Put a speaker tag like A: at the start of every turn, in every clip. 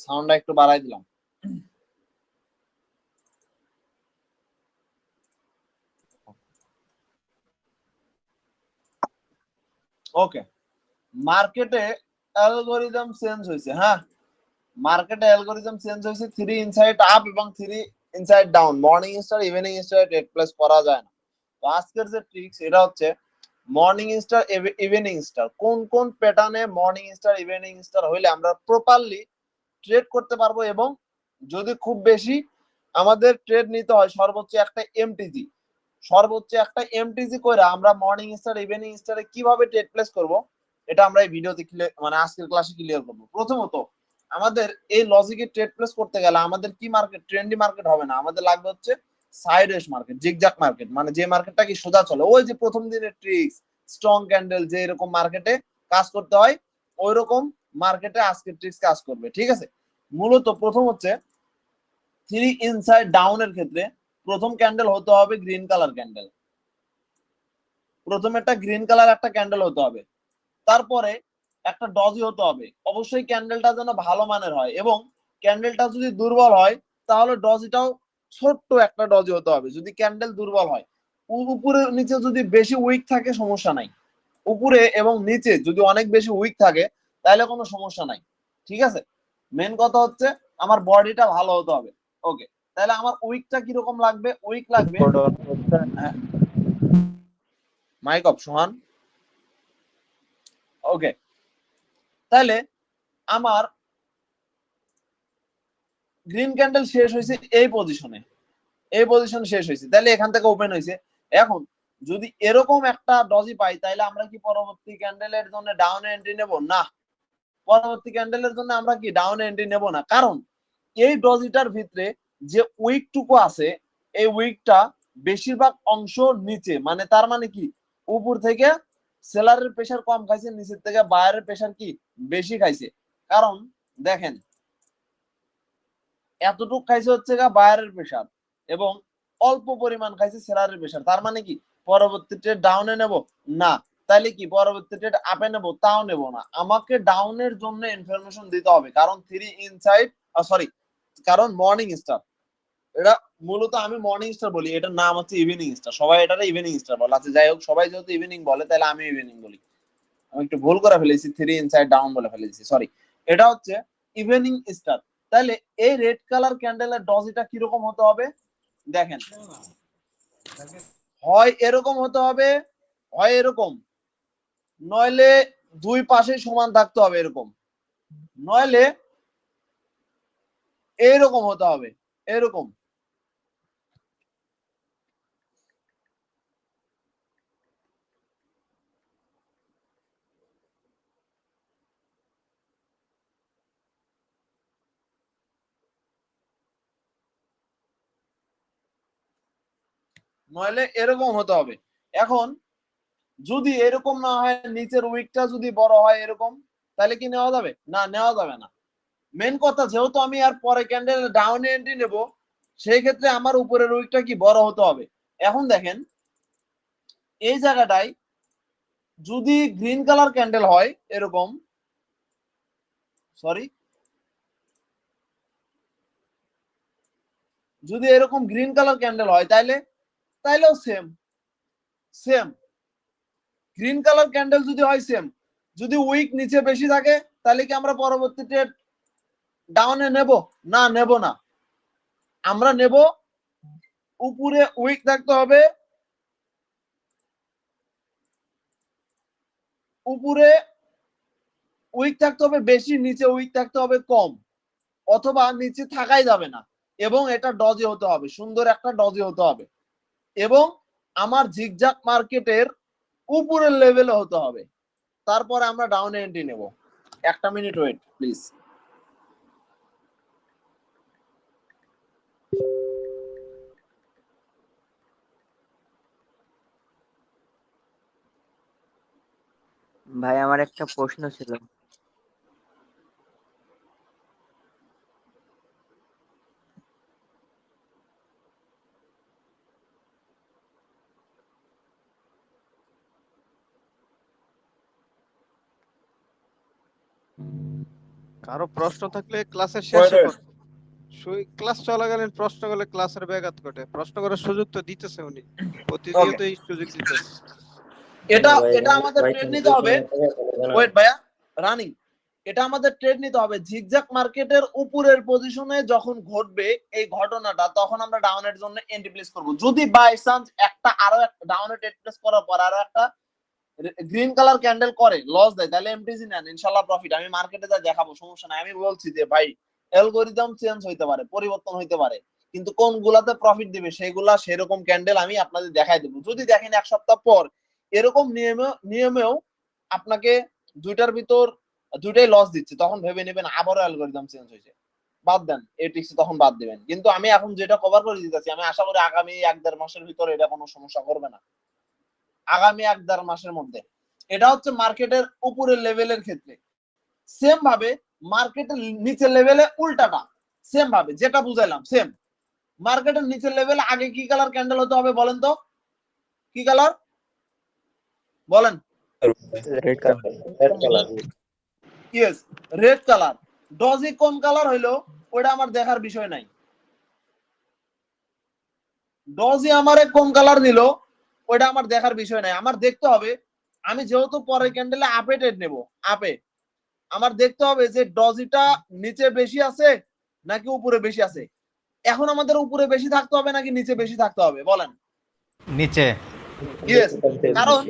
A: সাউন্ডটা একটু বাড়াই দিলাম। ওকে, মার্কেটে অ্যালগরিদম চেঞ্জ হয়েছে। হ্যাঁ, মার্কেটে অ্যালগরিদম চেঞ্জ হয়েছে, 3 ইনসাইড আপ এবং 3 inside down, morning star evening star trade place করা যায় না। তো আজকের যে ট্রিক্স এটা হচ্ছে মর্নিং স্টার ইভিনিং স্টার, কোন কোন প্যাটার্নে মর্নিং স্টার ইভিনিং স্টার হইলে আমরা প্রপারলি ট্রেড করতে পারবো, এবং যদি খুব বেশি আমাদের ট্রেড নিতে হয় সর্বোচ্চ একটা এমটিজি, করে আমরা মর্নিং স্টার ইভিনিং স্টারে কিভাবে ট্রেড প্লেস করব, এটা আমরা এই ভিডিওতে মানে আজকের ক্লাসে ক্লিয়ার করবো। প্রথমত আমাদের এই লজিকে ট্রেড প্লেস করতে গেলে আমাদের কি মার্কেট, ট্রেন্ডি মার্কেট হবে না, আমাদের লাগবে হচ্ছে সাইডওয়েজ মার্কেট, জিগজ্যাগ মার্কেট, মানে যে মার্কেটটা কি সোজা চলে, ওই যে প্রথম দিনের ট্রিক্স স্ট্রং ক্যান্ডেল যে এরকম মার্কেটে কাজ করতে হয়, ওই রকম মার্কেটে আজকের ট্রিক্স কাজ করবে। ঠিক আছে, মূলত প্রথম হচ্ছে 3 ইনসাইড ডাউনের ক্ষেত্রে প্রথম ক্যান্ডেল হতে হবে গ্রিন কালার ক্যান্ডেল, প্রথমে একটা গ্রিন কালার একটা ক্যান্ডেল হতে হবে, তারপরে একটা ডজি হতে হবে, অবশ্যই ক্যান্ডেলটা যেন ভালো মানের হয়, এবং ক্যান্ডেলটা যদি দুর্বল হয় তাহলে ডজিটাও ছোট্ট একটা ডজি হতে হবে। যদি ক্যান্ডেল দুর্বল হয়, উপরে নিচে যদি বেশি উইক থাকে সমস্যা নাই, উপরে এবং নিচে যদি অনেক বেশি উইক থাকে তাহলে কোনো সমস্যা নাই। ঠিক আছে, মেন কথা হচ্ছে আমার বডিটা ভালো হতে হবে। ওকে, তাহলে আমার উইকটা কিরকম লাগবে, উইক লাগবে, মাইক অফ সোহান। ওকে, তাহলে আমার গ্রিন ক্যান্ডেল শেষ হয়েছে এই পজিশনে, এই পজিশন শেষ হয়েছে, তাহলে এখান থেকে ওপেন হয়েছে। এখন যদি এরকম একটা ডজি পাই তাহলে আমরা কি পরবর্তী ক্যান্ডেলের জন্য ডাউন এন্ট্রি নেব না, পরবর্তী ক্যান্ডেলের জন্য আমরা কি ডাউন এন্ট্রি নেব না, কারণ এই ডজিটার ভিতরে যে উইকটুকু আছে এই উইকটা বেশিরভাগ অংশ নিচে, মানে তার মানে কি উপর থেকে সেলারের প্রেসার কম খাইছে, নিচের থেকে বায়ারের প্রেসার কি বেশি খাইছে। কারণ দেখেন এতটুকু খাইছে হচ্ছে গা বায়ারের প্রেসার, এবং অল্প পরিমাণ খাইছে সেলারের প্রেসার, তার মানে কি পরবর্তী ট্রেড ডাউনে নেব না, তাহলে কি পরবর্তী ট্রেড আপে নেব, তাও নেব না, আমাকে ডাউনের জন্য ইনফরমেশন দিতে হবে, কারণ 3 ইনসাইড সরি, কারণ মর্নিং স্টার, এটা মূলত আমি মর্নিং স্টার বলি, এটার নাম হচ্ছে ইভিনিং স্টার, সবাই এটারে ইভিনিং স্টার বলে। আচ্ছা যাই হোক, সবাই যেহেতু ইভিনিং বলে তাহলে আমি ইভিনিং বলি, আমি একটু ভুল করে ফেলেছি, 3 ইনসাইড ডাউন বলে ফেলেছি, সরি, এটা হচ্ছে ইভিনিং স্টার। তাহলে এই রেড কালার ক্যান্ডেলের ডজিটা কিরকম হতে হবে দেখেন, হয় এরকম হতে হবে, হয় এরকম, নইলে দুই পাশে সমান থাকতে হবে এরকম, নইলে এইরকম হতে হবে, এরকম। নইলে এরকম হতে হবে। এখন যদি এরকম না হয়, নিচের উইকটা যদি বড় হয় এরকম, তাহলে কি নেওয়া যাবে না, নেওয়া যাবে না। মেন কথা যেহেতু আমি আর পরে ক্যান্ডেল ডাউনে এন্ট্রি নেব, সেই ক্ষেত্রে আমার উপরের উইকটা কি বড় হতে হবে। এখন দেখেন এই জায়গাটায় যদি গ্রিন কালার ক্যান্ডেল হয় এরকম, সরি, যদি এরকম গ্রিন কালার ক্যান্ডেল হয় তাইলে, তাইলেও same, same green colour candle যদি হয় সেম, যদি উইক নিচে বেশি থাকে তাহলে কি আমরা পরবর্তী ট্রেড ডাউনে নেব না, নেব না, আমরা নেব উপরে উইক থাকতে হবে, উপরে উইক থাকতে হবে বেশি, নিচে উইক থাকতে হবে কম, অথবা নিচে থাকাই যাবে না, এবং এটা ডজি হতে হবে, সুন্দর একটা ডজি হতে হবে, এবং আমার জিগজাক মার্কেটের উপরের লেভেলে হতে হবে, তারপরে আমরা ডাউনে এন্ট্রি নেব। একটা মিনিট ওয়েট প্লিজ।
B: ভাই আমার একটা প্রশ্ন ছিল।
C: কারো প্রশ্ন থাকলে ক্লাসের
A: Wait,
C: শেষে
A: wait.
C: করো। ক্লাস চলাকালীন প্রশ্ন করলে ক্লাসের ব্যাঘাত ঘটে। প্রশ্ন করার সুযোগ তো দিতেছে উনি, প্রতিনিয়ত
A: Okay.
C: এই সুযোগ দিতেছে।
A: এটা এটা আমাদের ট্রেড নিতে হবে। ওয়েট ভাইয়া, রানিং। এটা আমাদের ট্রেড নিতে হবে জিগজ্যাগ মার্কেটের উপরের পজিশনে যখন ঘটবে এই ঘটনাটা, তখন আমরা ডাউনের জন্য এন্ট্রি প্লেস করব। যদি বাই চান্স একটা আরো একটা ডাউনে ট্রেড প্লেস করার পর আরো একটা গ্রিন কালার ক্যান্ডেল করে লস দেয়, তাহলে এমটিজি নেন, ইনশাআল্লাহ প্রফিট। আমি মার্কেটে যা দেখাবো, সমস্যা নাই। আমি বলছি যে ভাই অ্যালগরিদম চেঞ্জ হইতে পারে, পরিবর্তন হইতে পারে, কিন্তু কোনগুলাতে প্রফিট দিবে সেগুলা সেরকম ক্যান্ডেল আমি আপনাদের দেখাই দেবো। যদি দেখেন এক সপ্তাহ পর এরকম নিয়মেও আপনাকে দুইটার ভিতর দুইটাই লস দিচ্ছে, তখন ভেবে নেবেন আবারও অ্যালগরিদম চেঞ্জ হয়েছে, বাদ দেন এই টিক্স, তখন বাদ দিবেন। কিন্তু আমি এখন যেটা কভার করে দিতেছি, আমি আশা করি আগামী 1-1.5 মাসের ভিতরে এটা কোনো সমস্যা করবে না। আগামী 1-1.5 মাসের মধ্যে। এটা হচ্ছে মার্কেটের উপরের লেভেলের ক্ষেত্রে। সেম ভাবে মার্কেটের নিচের লেভেলে উল্টাটা সেম ভাবে যেটা বুঝাইলাম সেম। মার্কেটের নিচের লেভেলে আগে কি কালার ক্যান্ডেল হতে হবে বলেন তো? কি কালার বলেন?
B: Red colour.
A: Yes, red colour. Doji কোন কালার হইলো ওটা আমার দেখার বিষয় নাই। ডজি আমারে কোন কালার দিল ওটা আমার দেখার বিষয় নাই। আমার দেখতে হবে, আমি যেহেতু পরের ক্যান্ডেলে আপে ট্রেড নেব, আপে আমার দেখতে হবে যে ডজিটা নিচে বেশি আছে নাকি উপরে বেশি আছে। এখন আমাদের উপরে বেশি থাকতে হবে নাকি নিচে বেশি থাকতে হবে বলেন?
D: নিচে।
A: ইয়েস, কারণ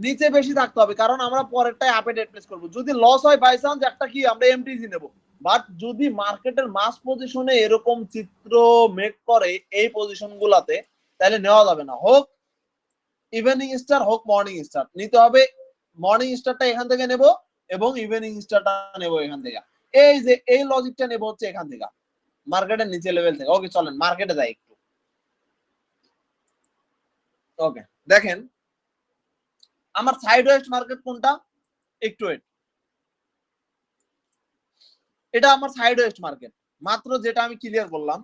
A: নিচে বেশি থাকতে হবে, কারণ আমরা পরেরটাই আপে ট্রেড প্লেস করব। যদি লস হয় বাই চান্স একটা কি আমরা এমটিজি নেব। বাট যদি মার্কেটের মাস পজিশনে এরকম চিত্র মেক করে এই পজিশন গুলাতে, তাহলে নেওয়া যাবে না। হোক ইভিনিং স্টার হোক মর্নিং স্টার, নিতে হবে। মর্নিং স্টারটা এখান থেকে নেব এবং ইভিনিং স্টারটা নেব এখান থেকে। এই যে এই লজিকটা নেব হচ্ছে এখান থেকে, মার্কেটের নিচে লেভেল থেকে। ওকে চলেন মার্কেটে যাই একটু। ওকে দেখেন আমার সাইড ওয়েস্ট মার্কেট কোনটা, একটু ওয়েট। এটা আমার সাইড ওয়েস্ট মার্কেট, মাত্র যেটা আমি ক্লিয়ার করলাম।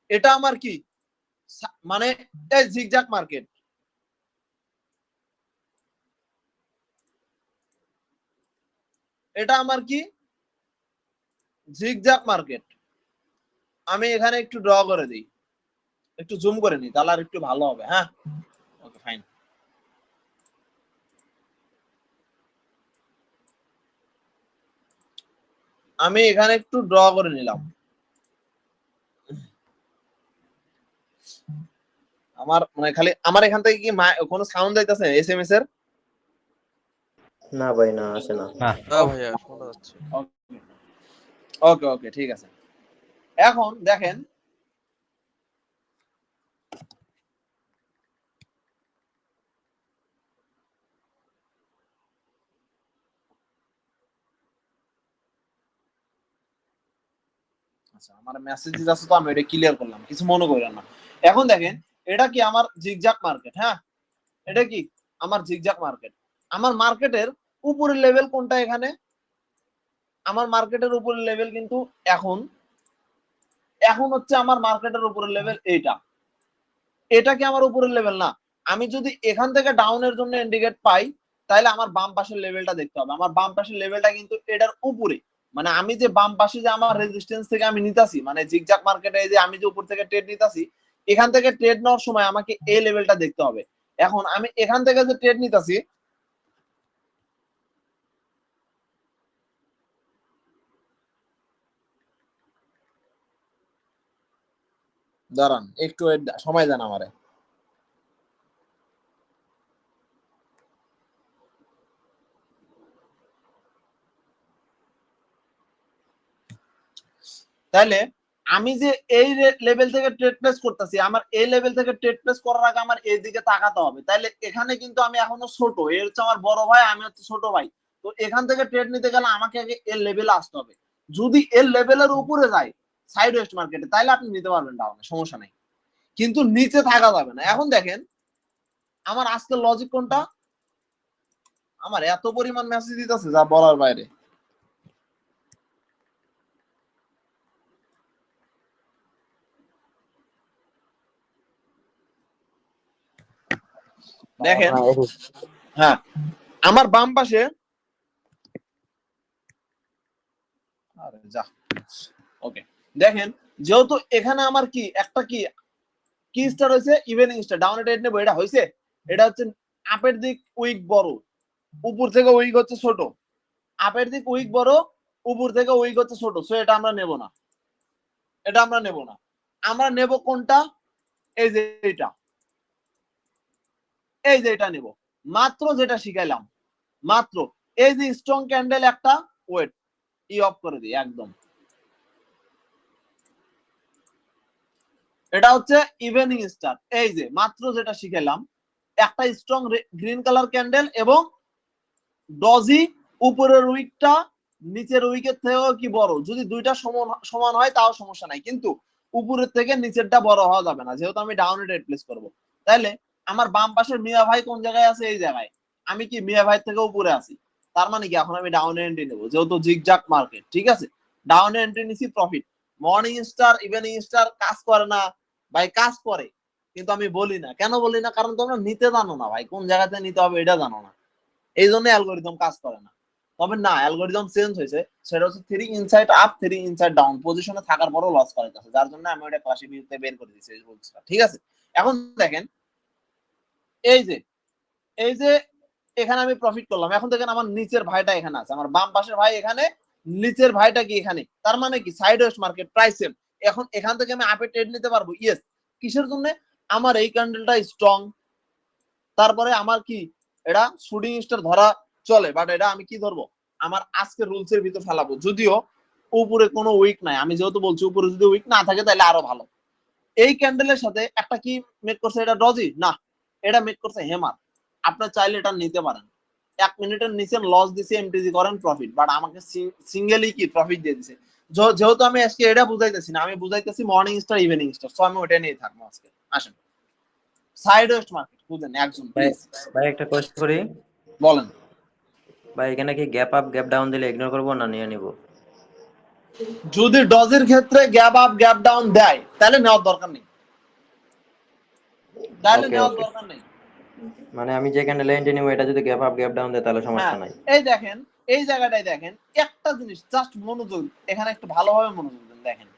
A: এটা আমার কি মানে এই জিগজ্যাগ মার্কেট। এটা আমার কি জিগজ্যাগ মার্কেট। আমি এখানে একটু ড্র করে দিই, একটু জুম করে নিই, তাহলে আর একটু ভালো হবে। হ্যাঁ ওকে ফাইন। আমি এখানে একটু ড্র করে নিলাম। আমার মানে খালি আমার এখান থেকে কি কোনো সাউন্ড যাইতেছে এসএমএস এর?
E: না ভাই, না আসে না।
D: না
C: ভাইয়া শোনা যাচ্ছে।
A: ওকে ওকে ঠিক আছে। এখন দেখেন আচ্ছা, আমার মেসেজ আছে তো আমি এটা ক্লিয়ার করলাম, কিছু মনে করেন না। এখন দেখেন এটা কি আমার জিগজ্যাগ মার্কেট। হ্যাঁ এটা কি আমার জিগজ্যাগ মার্কেট। আমার মার্কেটের উপরের লেভেল কোনটা এখানে? আমার মার্কেটের উপরের লেভেল কিন্তু এখন এখন হচ্ছে আমার মার্কেটের উপরের লেভেল এইটা। এটা কি আমার উপরের লেভেল না? আমি যদি এখান থেকে ডাউনের জন্য ইন্ডিকেট পাই, তাহলে আমার বাম পাশের লেভেলটা দেখতে হবে। আমার বাম পাশের লেভেলটা কিন্তু এটার উপরে। মানে আমি যে বাম পাশে যে আমার রেজিস্ট্যান্স থেকে আমি নিতাছি, মানে জিগজ্যাগ মার্কেটে যে আমি যে উপর থেকে ট্রেড নিতাছি, এখান থেকে ট্রেড নেওয়ার সময় আমাকে এই লেভেলটা দেখতে হবে। এখন আমি এখান থেকে যে ট্রেড নিতাছি, দাঁড়ান একটু সময় দেন আমারে। তাহলে আমি যে এই লেভেল থেকে ট্রেড প্লেস করতেছি, আমার এই লেভেল থেকে ট্রেড প্লেস করার আগে আমার এই দিকে তাকাতে হবে। তাহলে এখানে কিন্তু আমি এখনো ছোট, এর হচ্ছে আমার বড় ভাই, আমি হচ্ছে ছোট ভাই। তো এখান থেকে ট্রেড নিতে গেলে আমাকে আগে এর লেভেলে আসতে হবে। যদি এর লেভেলের উপরে যায় সাইড ওয়েস্ট মার্কেটে, তাহলে আপনি নিতে পারবেন ডাউনে, সমস্যা নেই। কিন্তু নিচে থাকা যাবে না। এখন দেখেন আমার আজকের লজিক কোনটা, আমার এত পরিমাণ মেসেজ দিতেছে যা বলার বাইরে। দেখেন হ্যাঁ আমার বাম পাশে আরে যা। ওকে, দেখেন যেহেতু এখানে আমার কি একটা কি স্টার হয়েছে, ইভেনিং স্টার, ডাউন রেট নেবো, এটা হয়েছে, এটা হচ্ছে আপের দিক উইক বড়, উপর থেকে উইক হচ্ছে ছোট, আপের দিক উইক বড়, উপর থেকে উইক হচ্ছে ছোট, সো এটা আমরা নেব না, এটা আমরা নেব না। আমরা নেব কোনটা, এই যে এটা, এই যে এটা নেব, মাত্র যেটা শিখাইলাম, মাত্র এই যে স্ট্রং ক্যান্ডেল একটা, ওয়েট অফ করে দিই একদম, এটা হচ্ছে ইভিনিং স্টার, এই যে মাত্র যেটা শিখাইলাম, একটা স্ট্রং গ্রিন কালার ক্যান্ডেল এবং ডজি, উপরের উইকটা নিচের উইকের থেকেও কি বড়, যদি দুইটা সমান হয় তাও সমস্যা নাই, কিন্তু উপরের থেকে নিচেরটা বড় হওয়া যাবে না, যেহেতু আমি ডাউন রেট প্লেস করবো। তাইলে আমার বাম পাশের মিয়া ভাই কোন জায়গায় আছে, এই জায়গায়, আমি কি মিয়া ভাই থেকে উপরে আছি, তার মানে কি এখন আমি ডাউনে এন্ট্রি নেবো, যেহেতু জিগজাক মার্কেট, ঠিক আছে, ডাউনে এন্ট্রি নিছি, profit. Morning star evening star কাজ করে না ভাই, কাজ করে, কিন্তু আমি বলি না, কেন বলি না, কারণ তোমরা নিতে জানো না ভাই, কোন জায়গাতে নিতে হবে এটা জানো না, এই জন্য অ্যালগোরিদম কাজ করে না। তবে না, অ্যালগোরিদম চেঞ্জ হয়েছে, সেটা হচ্ছে 3 ইনসাইড আপ 3 ইনসাইড ডাউন পজিশনে থাকার পরও লস করাইতেছে, যার জন্য আমি ওটা ক্লাসে ভিউতে বের করে দিয়েছি এই রুলসটা, ঠিক আছে। এখন দেখেন, এই যে এই যে এখানে আমি প্রফিট করলাম, এখন দেখেন আমার নিচের ভাইটা এখানে আছে, আমার বাম পাশের ভাই এখানে, নিচের ভাইটা কি এখানে, তার মানে কি side West market, price same. এখন এখান থেকে আমি আপে ট্রেড নিতে পারবো, ইয়েস। কিসের জন্য, আমার এই ক্যান্ডেলটা স্ট্রং, তারপরে আমার কি এটা শুটিং স্টার ধরা চলে, বাট এটা আমি কি ধরবো, আমার আজকে রুলস এর ভিতর ফেলাবো, যদিও উপরে কোনো উইক নাই, আমি যেহেতু বলছি উপরে যদি উইক না থাকে তাহলে আরো ভালো। এই ক্যান্ডেলের সাথে একটা কি মেক করছে, এটা ডজি না, এটা মেক করছে হেমার, আপনার চাইলে এটা নিতে পারেন, 1 মিনিটের নিচে লস দিছে, এমটিজি করেন প্রফিট, বাট আমাকে সিঙ্গেলি কি প্রফিট দিয়ে দিছে, যেহেতু আমি আজকে এটা বুঝাইতেছি না, আমি বুঝাইতেছি morning star evening star, so আমি ওটা নিয়ে থাকবো আজকে। আসেন সাইড ওয়েস্ট মার্কেট বুঝেন একজন
E: ভাই
A: প্লিজ।
E: ভাই একটা কোয়েশ্চেন করি
A: বলেন।
E: ভাই, এখানে কি গ্যাপ আপ গ্যাপ ডাউন দিলে ইগনোর করবো না নিয়ে নিব?
A: যদি ডজের ক্ষেত্রে গ্যাপ আপ গ্যাপ ডাউন দেয় তাহলে নেওয়ার দরকার নেই, তাহলে
E: ওকে
A: নেওয়ার
E: ওকে,
A: দরকার নেই।
E: মানে আমি যে ক্যান্ডেল এন্ট্রি নিব এটা যদি গ্যাপ আপ গ্যাপ ডাউন দেয় তাহলে
A: হ্যাঁ,
E: সমস্যা নাই।
A: এই দেখেন, এই জায়গাটায় দেখেন একটা জিনিস, জাস্ট মনোযোগ, এখানে একটু ভালোভাবে মনোযোগ দেন, দেখেন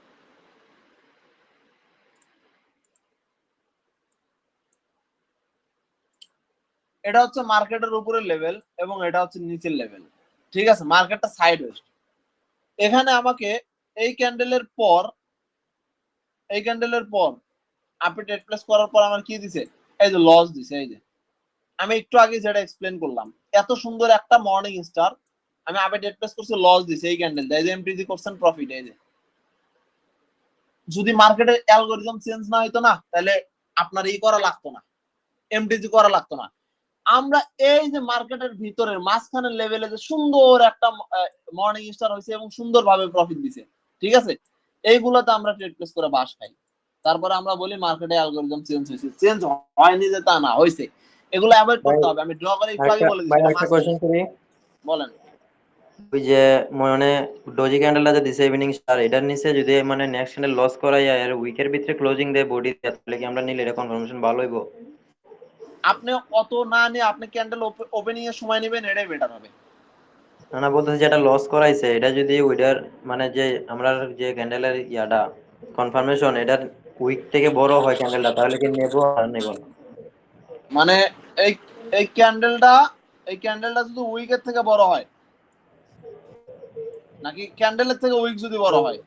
A: এটা হচ্ছে মার্কেটের উপরের লেভেল এবং এটা হচ্ছে নিচের লেভেল, ঠিক আছে, মার্কেটটা সাইড ওয়েস্ট। এখানে আমাকে এই ক্যান্ডেলের পর, এই ক্যান্ডেলের পর আপনি ট্রেড প্লেস করার পর আমার কি দিছে, এই যে লস দিছে, এই যে আমি একটু আগে যেটা এক্সপ্লেন করলাম, এত সুন্দর একটা মর্নিং স্টার আমি আবে ডেট প্লেস করছি, লস দিছে এই ক্যান্ডেল, এই যে এমটিজি করছেন প্রফিট, এই যে যদি মার্কেটের অ্যালগরিদম চেঞ্জ না হইতো না, তাহলে আপনার ই করা লাগতো না, এমটিজি করা লাগতো না। আমরা এই যে মার্কেটের ভিতরের মাঝখানের লেভেলে যে সুন্দর একটা মর্নিং স্টার হয়েছে এবং সুন্দরভাবে প্রফিট দিছে, ঠিক আছে, এইগুলোতে আমরা ট্রেড প্লেস করে বাস খাই, তারপরে আমরা বলি মার্কেটে অ্যালগরিদম চেঞ্জ হয়েছে, চেঞ্জ হয়নি যে তা না, হয়েছে, এগুলো অ্যাভয়েড
E: ভাই
A: করতে হবে। আমি ড্র করে একটু আগে
E: আরেকটা
A: বলে দিচ্ছি,
E: ভাই
A: এটা
E: আরেকটা
A: মাস্ট।
E: কোয়েশ্চেন করি,
A: বলেন।
E: ওই যে মানে ডোজি ক্যান্ডেলটা যে দিছে ইভিনিং স্টার, এটার নিচে যদি মানে নেক্সট ক্যান্ডেল লস করাই যায় আর উইকের ভিতরে ক্লোজিং দেয় বডি, তাহলে কি আমরা নিলে এটা কনফার্মেশন ভালো হইব?
A: আপনি অত না নিয়ে আপনি ক্যান্ডেল ওপেনিং এর সময় নেবেন, এটাই বেটার হবে।
E: না না, বলতেছি যেটা লস করাইছে এটা যদি উইডার মানে যে আমরা যে ক্যান্ডেলের ইয়াটা কনফার্মেশন এটার উইক থেকে বড় হয় ক্যান্ডেলটা, তাহলে কি নেবো আর নেব না?
A: মানে এই এই ক্যান্ডেলটা, এই ক্যান্ডেলটা যদি উইকের থেকে বড় হয় নাকি ক্যান্ডেলের থেকে উইক যদি বড় হয়?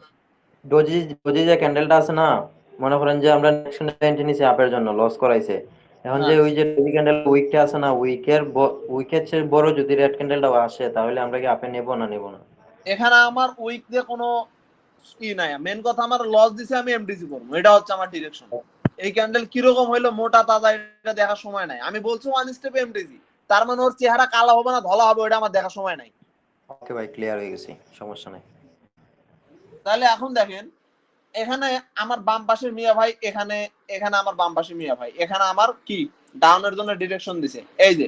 E: ডোজি ডোজি যে ক্যান্ডেলটা আছে না, মনে করেন যে আমরা নেক্সট ক্যান্ডেল নিচে আপের জন্য লস করাইছে, এখন যে
A: হ্যাঁ,
E: ওই যে ডোজি ক্যান্ডেল উইকটা আছে না, উইকের চেয়ে বড় যদি রেড ক্যান্ডেলটা আসে তাহলে আমরা কি আপে নেব না নেব না?
A: এখানে আমার উইক দিয়ে কোনো ই নাই, মেন কথা আমার লস দিছে, আমি এমডিসি করবো, এটা হচ্ছে আমার ডিরেকশন। এই ক্যান্ডেল কিরকম হইলো, মোটা তাজা, এটা দেখার সময় নাই, আমি বলছি ওয়ান স্টেপ এমডিসি, তার মানে ওর চেহারা কালো হবে না ধলা হবে, ওটা আমার দেখার সময় নাই।
E: ওকে ভাই, ক্লিয়ার হয়ে গেছি, সমস্যা নাই।
A: তাহলে এখন দেখেন, এখানে আমার বাম পাশের মিয়া ভাই, এখানে এখানে আমার বাম পাশের মিয়া ভাই, এখানে আমার কি ডাউনের জন্য ডিরেকশন দিছে, এই যে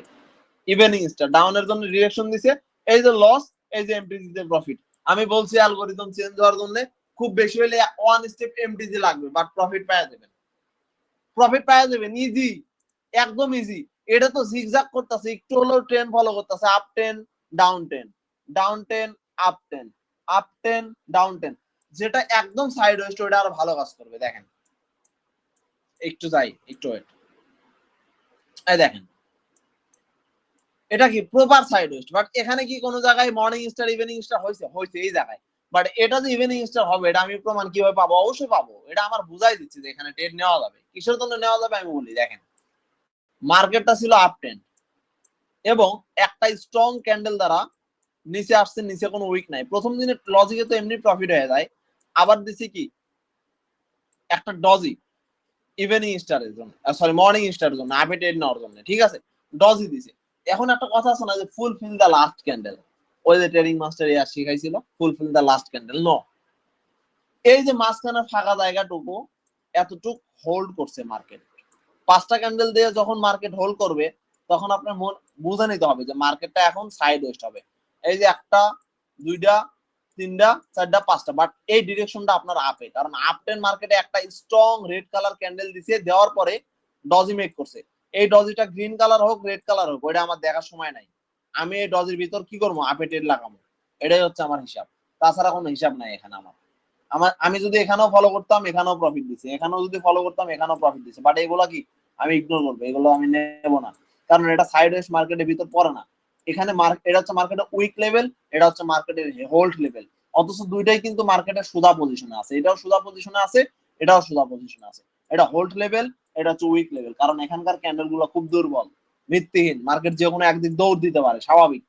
A: ইভিনিং স্টার ডাউনের জন্য ডিরেকশন দিছে, এই যে লস, এই যে এমটিজি তে প্রফিট। আমি বলছি অ্যালগরিদম চেঞ্জ হওয়ার জন্য খুব বেশি হলে ওয়ান স্টেপ এমটিজি লাগবে, বাট প্রফিট পাওয়া যাবে, প্রফিট পাওয়া যাবে ইজি, একদম ইজি। এটা তো জিগজাগ করতেছে, একটু হলেও ট্রেন ফলো করতেছে, up 10 down 10 down 10 up 10, up 10 down 10, যেটা একদম সাইড ওয়েস্ট ওটা আরো ভালো কাজ করবে। দেখেন একটু যাই, একটু ওয়েট, এই দেখেন এটা কি প্রপার সাইড ওয়েস্ট, বাট এখানে কি কোনো জায়গায় মর্নিং স্টার ইভিনিং স্টার হয়েছে? হয়েছে এই জায়গায়, বাট এটা যে ইভিনিং স্টার হবে এটা আমি প্রমাণ কিভাবে পাবো? অবশ্যই পাবো, এটা আমার বুঝাই দিচ্ছে যে এখানে ট্রেড নেওয়া যাবে। কিসের জন্য নেওয়া যাবে আমি বলি। দেখেন মার্কেটটা ছিল আপ 10 এবং একটা স্ট্রং ক্যান্ডেল দ্বারা নিচে আসছে, নিচে কোনো উইক নাই। প্রথম দিনের লজিকে তো এমনি প্রফিট হয়ে যায়, আবার দিছি কি একটা ডজি ইভিনিং স্টারের জন্য, সরি মর্নিং স্টারের জন্য, আপে ট্রেড নেওয়ার জন্য, ঠিক আছে, ডজি দিছে। এখন একটা কথা আছে না যে ফুলফিল দ্য লাস্ট ক্যান্ডেল, ওই যে ট্রেডিং মাস্টার ইয়ার শিখাইছিল fulfil the last candle. No, এই যে মাঝখানে ফাঁকা জায়গাটুকু এতটুক হোল্ড করছে মার্কেট, 5টা ক্যান্ডেল দিয়ে যখন মার্কেট হোল্ড করবে তখন আপনার বুঝে নিতে হবে যে মার্কেটটা এখন সাইড ওয়েস্ট হবে। এই যে 1টা 2টা 3টা 4টা 5টা, বাট এই ডিরেকশনটা আপনার আপে, কারণ আপ 10 মার্কেটে একটা স্ট্রং রেড কালার ক্যান্ডেল দিছে, দেওয়ার পরে ডজি মেক করছে। এই ডজিটা গ্রিন কালার হোক রেড কালার হোক ওইটা আমার দেখার সময় নাই, আমি এই ডজির ভিতর কি করবো? আপে ট্রেড লাগাবো, এটাই হচ্ছে আমার হিসাব, তাছাড়া কোনো হিসাব নাই এখানে আমার। আমি যদি এখানেও ফলো করতাম এখানেও প্রফিট দিছে, এখানেও যদি ফলো করতাম এখানেও প্রফিট দিছে, বাট এগুলা কি আমি ইগনোর করবো, এগুলো আমি নেবো না, কারণ এটা সাইড ওয়েস্ট মার্কেটের ভিতর পড়ে না। এখানে এটা হচ্ছে মার্কেটের উইক লেভেল, এটা হচ্ছে মার্কেটের হোল্ড লেভেল, অথচ দুইটাই কিন্তু মার্কেটের সুদা পজিশনে আছে, এটাও সুদা পজিশনে আছে, এটাও সুদা পজিশনে আছে। এটা হোল্ড লেভেল, এটা হচ্ছে উইক লেভেল, কারণ এখানকার ক্যান্ডেল গুলো খুব দুর্বল, ভিত্তিহীন, মার্কেট যে কোনো একদিক দৌড় দিতে পারে, স্বাভাবিক।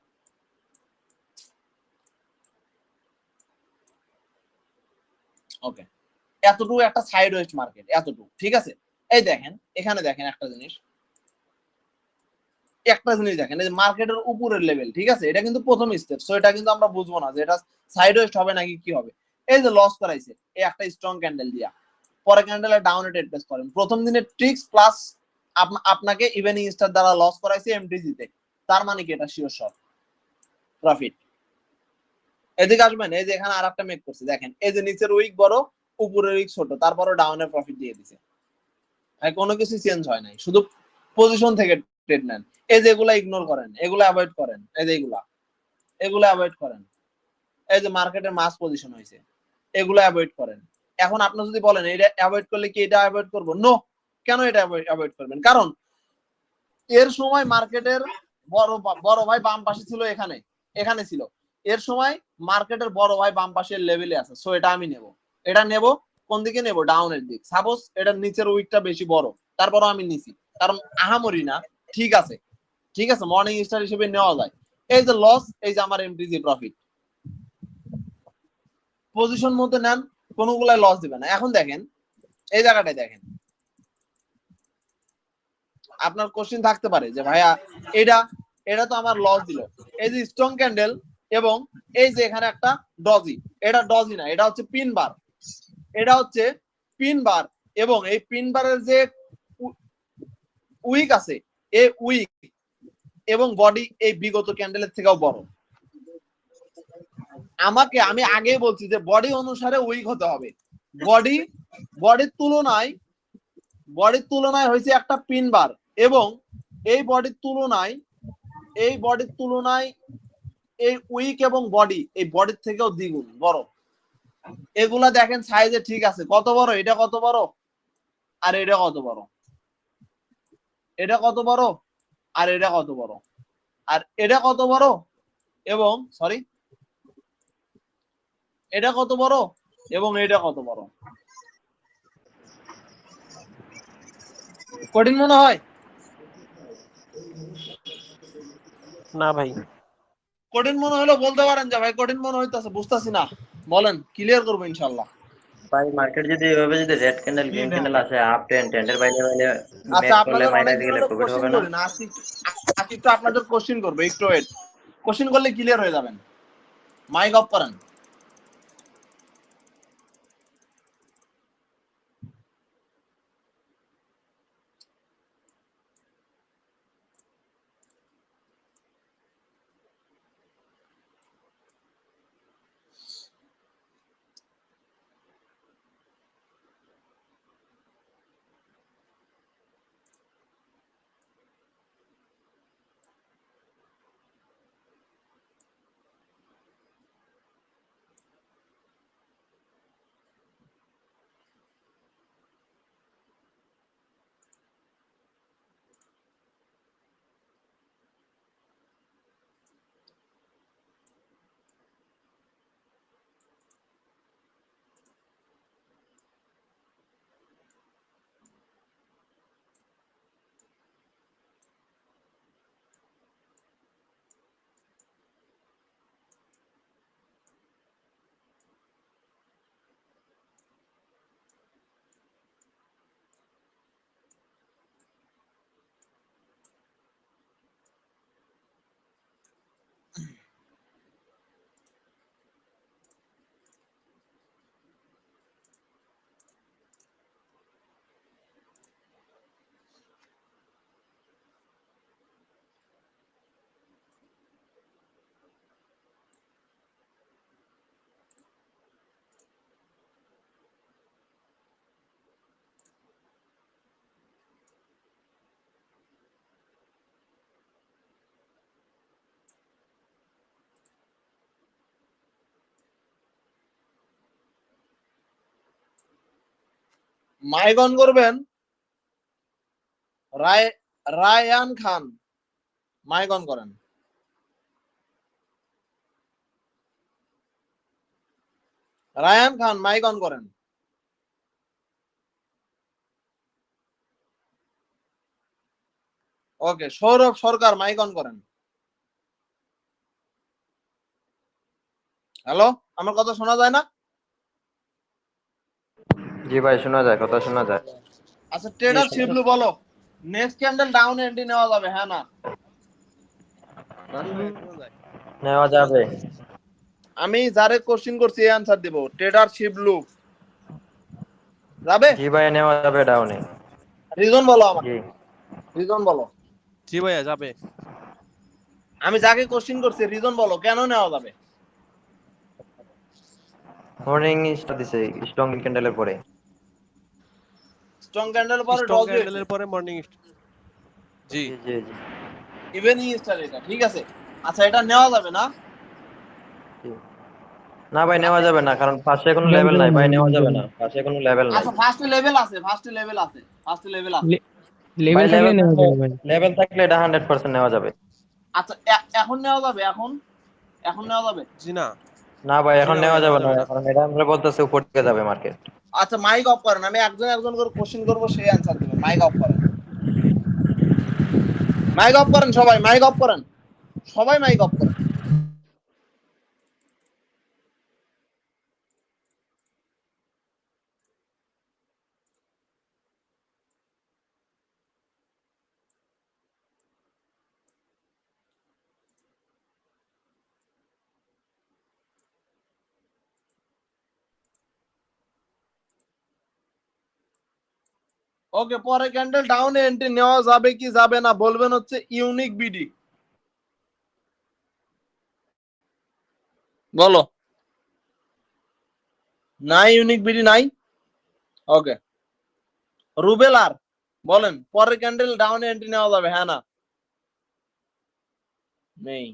A: ওকে, এতটুকু একটা সাইড ওয়েস্ট মার্কেট, এতটুকু ঠিক আছে। এই দেখেন এখানে দেখেন একটা জিনিস, দেখেন এই যে মার্কেটের উপরের লেভেল, ঠিক আছে, এটা কিন্তু প্রথম স্টেপ, সো এটা কিন্তু আমরা বুঝবো না যে এটা সাইড ওয়েস্ট হবে নাকি কি হবে। এই যে লস করাইছে এই একটা স্ট্রং ক্যান্ডেল দিয়া, পরে ক্যান্ডেলে ডাউনে ট্রেড প্লেস করেন, প্রথম দিনে ট্রিক্স প্লাস আপনাকে ইভিনিং স্টার দ্বারা লস করাইছে এমটিজি তে, তার মানে কি এটা শিওর শট প্রফিট। এদিকে আসবেন, এই যে এখানে আরেকটা মেক করছে, দেখেন এই যে নিচের উইক বড় উপরের উইক ছোট, তারপরে ডাউনের প্রফিট দিয়ে দিছে, কোনো কিছু চেঞ্জ হয় নাই, শুধু পজিশন থেকে ট্রেড নেন। এই যে এগুলা ইগনোর করেন, এগুলো অ্যাভয়েড করেন, এই যে এগুলো অ্যাভয়েড করেন। এই যে মার্কেটের মাস পজিশন হয়েছে, এগুলো অ্যাভয়েড করেন। এখন আপনি যদি বলেন এটা অ্যাভয়েড করলে কি এটা অ্যাভয়েড করবো? নো, কেন এটা অ্যাভয়েড করবেন? কারণ এর সময় মার্কেটের বড় ভাই বাম পাশে ছিল, এখানে এখানে ছিল, এর সময় মার্কেটের বড় ভাই বাম পাশের লেভেলে আছে, সো এটা আমি নেব, এটা নেব কোন দিকে নেব? ডাউনের দিক। সাপোজ এটার নিচের উইকটা বেশি বড়, তারপরও আমি নিছি, কারণ আহামরি না, ঠিক আছে, ঠিক আছে, মর্নিং স্টার হিসেবে নেওয়া যায়। এই যে লস, এই যে আমার এমটিজি প্রফিট, পজিশন মতো নেন, কোনগুলাই লস দিবে না। এখন দেখেন এই জায়গাটায় দেখেন, আপনার কোশ্চেন থাকতে পারে যে ভাইয়া এটা এটা তো আমার লস দিল, এই যে স্ট্রং ক্যান্ডেল এবং এই যে এখানে একটা ডজি, এটা ডজি না, এটা হচ্ছে পিন বার, এটা হচ্ছে পিন বার, এবং এই পিন বারের যে উইক আছে, এই উইক এবং বডি এই বিগত ক্যান্ডেলের থেকেও বড়। আমি আগেই বলছি যে বডি অনুসারে উইক হতে হবে, বডি বডির তুলনায় হয়েছে একটা পিন বার, এবং এই বডির তুলনায় এই উইক এবং বডি এই বডির থেকেও দ্বিগুণ বড়। এগুলা দেখেন সাইজে ঠিক আছে, কত বড় এটা, কত বড়, আর এটা কত বড়, এটা কত বড়, আর এটা কত বড়, আর এটা কত বড়, এবং সরি এটা কত বড়, এবং এটা কত বড়। কঠিন মনে হয়?
D: না ভাই,
A: কঠিন মনে হলে বলতে পারেন যে ভাই কঠিন মনে হইতেছে, বুঝতেছি না, বলেন, ক্লিয়ার করবো ইনশাল্লাহ।
E: ভাই মার্কেট যদি এভাবে যদি রেড ক্যান্ডেল গ্রিন ক্যান্ডেল আসে আপ টেন্ডের বাইরে বাইরে
A: আচ্ছা,
E: মেক করলে
A: আপনাদের
E: মাইনাস
A: অনেকদিন
E: গেলে
A: হলো
E: প্রফিট
A: কোশ্চিন
E: হবে না?
A: করি না, আজকে একটু আপনাদের কোশ্চিন করবো, একটু ওয়েট, কোশ্চিন করলে ক্লিয়ার হয়ে যাবেন। মাইক অফ করেন। মাইক অন করবেন রায়ান খান, মাইক অন করেন। রায়ান খান মাইক অন করেন। ওকে, সৌরভ সরকার মাইক অন করেন। হ্যালো, আমার কথা শোনা যায় না?
E: জি ভাই, শোনা যায়, কথা শোনা যায়।
A: আচ্ছা, ট্রেডার শিবলু বলো, নেক্সট ক্যান্ডেল ডাউন এন্ট্রি নেওয়া যাবে হ্যাঁ না?
E: নেওয়া যাবে।
A: আমি যারে কোশ্চিন করছি এই আনসার দিব। ট্রেডার শিবলু যাবে?
E: জি ভাই, নেওয়া যাবে ডাউনে।
A: রিজন বলো আমাকে,
E: জি।
A: রিজন বলো।
D: জি ভাইয়া যাবে।
A: আমি যাকে কোশ্চিন করছি রিজন বলো কেন নেওয়া যাবে।
E: মর্নিং স্টার দিছে স্ট্রং ক্যান্ডেলের পরে।
A: স্ট্রং ক্যান্ডেল পরে
D: স্ট্রং
A: ডজ হয়েছে,
D: ক্যান্ডেলের পরে মর্নিং। জি।
E: জি জি জি
A: ইভেনিং স্টার এটা, ঠিক আছে। আচ্ছা, এটা নেওয়া যাবে না?
E: জি। না ভাই, নেওয়া
A: আচ্ছা
E: যাবে না, কারণ পাশে কোনো লেভেল নাই ভাই, নেওয়া যাবে না, পাশে কোনো লেভেল নাই।
A: আচ্ছা, ফার্স্ট লেভেল আছে, ফার্স্ট লেভেল আছে, ফার্স্ট লেভেল আছে।
E: ভাই
F: লেভেল থাকলে
E: লেভেল
F: নেওয়া
E: থাকলে,
F: যাবে ভাই।
E: লেভেল থাকলে এটা 100% নেওয়া যাবে।
A: আচ্ছা, এখন নেওয়া যাবে? এখন এখন নেওয়া যাবে?
D: জি না।
E: না ভাই,
D: জি
E: এখন
D: না
E: নেওয়া
D: ভাইয়া,
E: যাবে
D: নেওয়া
E: না,
D: যাবে না।
E: কারণ এটা আমরা বলতেছে উপর দিকে যাবে মার্কেট।
A: আচ্ছা, মাইক অফ করেন, আমি একজন একজন করে কোশ্চিন করবো, সেই অ্যান্সার দিবেন। মাইক অফ করেন, মাইক অফ করেন, সবাই মাইক অফ করেন, সবাই মাইক অফ করেন। ওকে, পরে ক্যান্ডেল ডাউনে এন্ট্রি নেওয়া যাবে কি যাবে না বলবেন হচ্ছে ইউনিক বিডি। বলো, নাই ইউনিক বিডি নাই। ওকে, রুবেল আর বলেন, পরের ক্যান্ডেল ডাউনে এন্ট্রি নেওয়া যাবে হ্যাঁ না? নেই।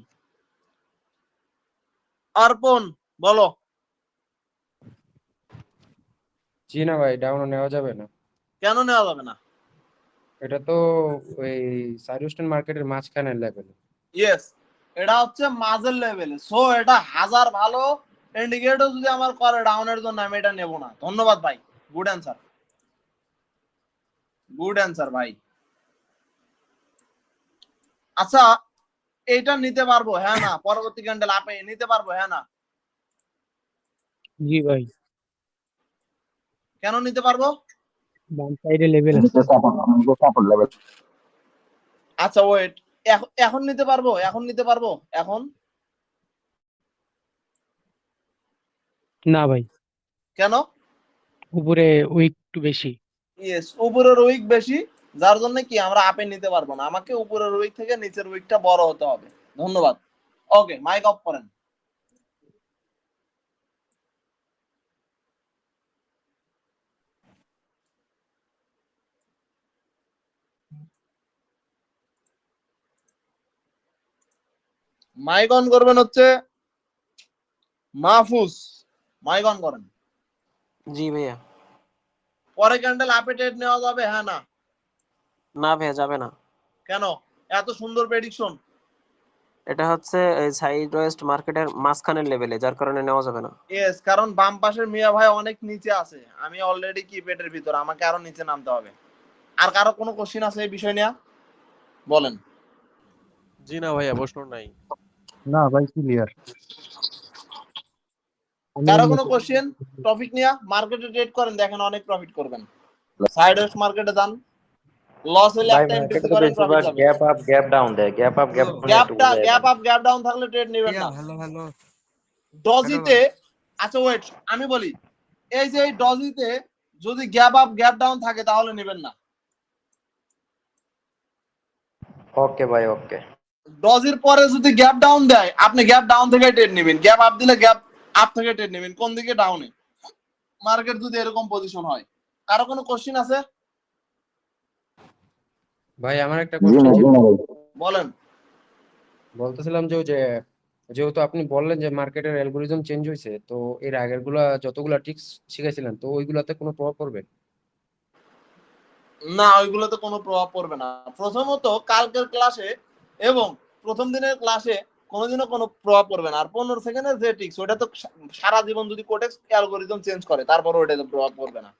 A: অর্পণ বলো।
F: জি না ভাই, ডাউন নেওয়া যাবে না।
A: কেন নেওয়া যাবে না?
F: এটা তো ওই সাইরোস্টেন মার্কেটের মাঝখানের লেভেল।
A: ইয়েস, এটা হচ্ছে মাঝের লেভেলে, সো এটা হাজার ভালো ইন্ডিকেটর যদি আমার করে ডাউনের জন্য, আমি এটা নেব না। ধন্যবাদ ভাই, গুড অ্যান্সার, গুড অ্যান্সার ভাই। আচ্ছা, এইটা নিতে পারবো হ্যাঁ না? পরবর্তী ক্যান্ডেল আপে নিতে পারবো হ্যাঁ না?
F: জি ভাই,
A: কেন নিতে পারবো?
F: বাম সাইডে লেভেল আছে।
A: আচ্ছা ওয়েট, এখন নিতে পারবো, এখন নিতে পারবো, এখন?
F: না ভাই,
A: কেন?
F: উপরে উইক একটু বেশি।
A: ইয়েস, উপরের উইক বেশি, যার জন্য কি আমরা আপে নিতে পারবো না, আমাকে উপরের উইক থেকে নিচের উইকটা বড় হতে হবে। ধন্যবাদ। ওকে, মাইক অফ করেন। মাইক অন করবেন হচ্ছে মাহফুজ, মাইক অন করেন।
D: জি ভাইয়া।
A: পরে ক্যান্ডেল আপে ট্রেড নেওয়া যাবে হ্যাঁ না?
D: না ভাইয়া, যাবে না।
A: কেন? এত সুন্দর প্রেডিকশন।
D: এটা হচ্ছে সাইড ওয়েস্ট মার্কেটের মাঝখানের লেভেলে, যার কারণে নেওয়া যাবে না।
A: ইয়েস, কারণ বাম পাশের মিয়া ভাই অনেক নিচে আছে, আমি অলরেডি কি পেটের ভিতর, আমাকে আরো নিচে নামতে হবে। আর কারো কোনো কোশ্চিন আছে এই বিষয় নিয়ে? বলেন।
D: জি না ভাইয়া, প্রশ্ন নাই।
F: না ভাই, ক্লিয়ার।
A: কারো কোনো কোশ্চেন টপিক নিয়ে? মার্কেটে ট্রেড করেন, দেখেন অনেক প্রফিট করবেন। সাইড ওয়েস্ট মার্কেটে যান, লস হলে
E: ভাই
A: একটা
E: মার্কেটে
A: এমটিসি
E: তো
A: করেন, প্রফিট
E: বেশিরভাগ
A: যাবে।
E: গ্যাপ আপ গ্যাপ ডাউন দেয়, গ্যাপ আপ গ্যাপ ডাউন একটু
A: গ্যাপটা
E: বুঝে
A: গ্যাপ
E: যাবেন।
A: আপ গ্যাপ ডাউন থাকলে ট্রেড নেবেন না।
F: Hello hello.
A: ডজিতে, আচ্ছা ওয়েট, আমি বলি, এই যে এই ডজিতে যদি গ্যাপ আপ গ্যাপ ডাউন থাকে তাহলে নেবেন না।
E: ওকে ভাই, ওকে।
A: ডজির পরে যদি গ্যাপ ডাউন দেয়, আপনি গ্যাপ ডাউন থেকে ট্রেড নেবেন, গ্যাপ আপ দিলে গ্যাপ আপ থেকে ট্রেড নেবেন, কোন দিকে? ডাউনে। মার্কেট যদি এরকম পজিশন হয়। কারো কোনো কোশ্চিন আছে?
F: ভাই, আমার একটা কোশ্চেন ছিল।
A: বলেন।
F: বলতেছিলাম যে ওই যে যেহেতু আপনি বললেন যে মার্কেটের অ্যালগোরিদম চেঞ্জ হয়েছে, তো এর আগের গুলা যতগুলা ট্রিক্স শিখেছিলেন, তো ওইগুলাতে কোনো প্রভাব পড়বে?
A: না, ওইগুলোতে কোনো প্রভাব পড়বে না। প্রথমত কালকের ক্লাসে এবং প্রথম দিনের ক্লাসে কোনোদিনও কোনো প্রভাব পড়বে না। আর 15 সেকেন্ডের যে টিক্স ওটা তো সারা জীবন যদি কোটেক্স অ্যালগরিদম চেঞ্জ করে তারপর ওটাতে প্রভাব পড়বে না।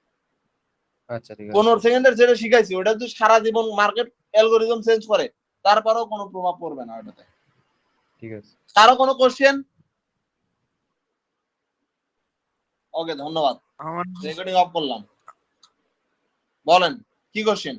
F: আচ্ছা ঠিক আছে
A: 15 সেকেন্ডের যেটা শিখাইছি ওটা যদি সারা জীবন মার্কেট অ্যালগরিদম চেঞ্জ করে তারপরেও কোনো প্রভাব পড়বে না ওটাতে।
F: ঠিক আছে
A: কারো কোনো কোশ্চেন? ওকে, ধন্যবাদ।
C: আমার
A: রেকর্ডিং অফ করলাম। বলেন কি কোশ্চেন?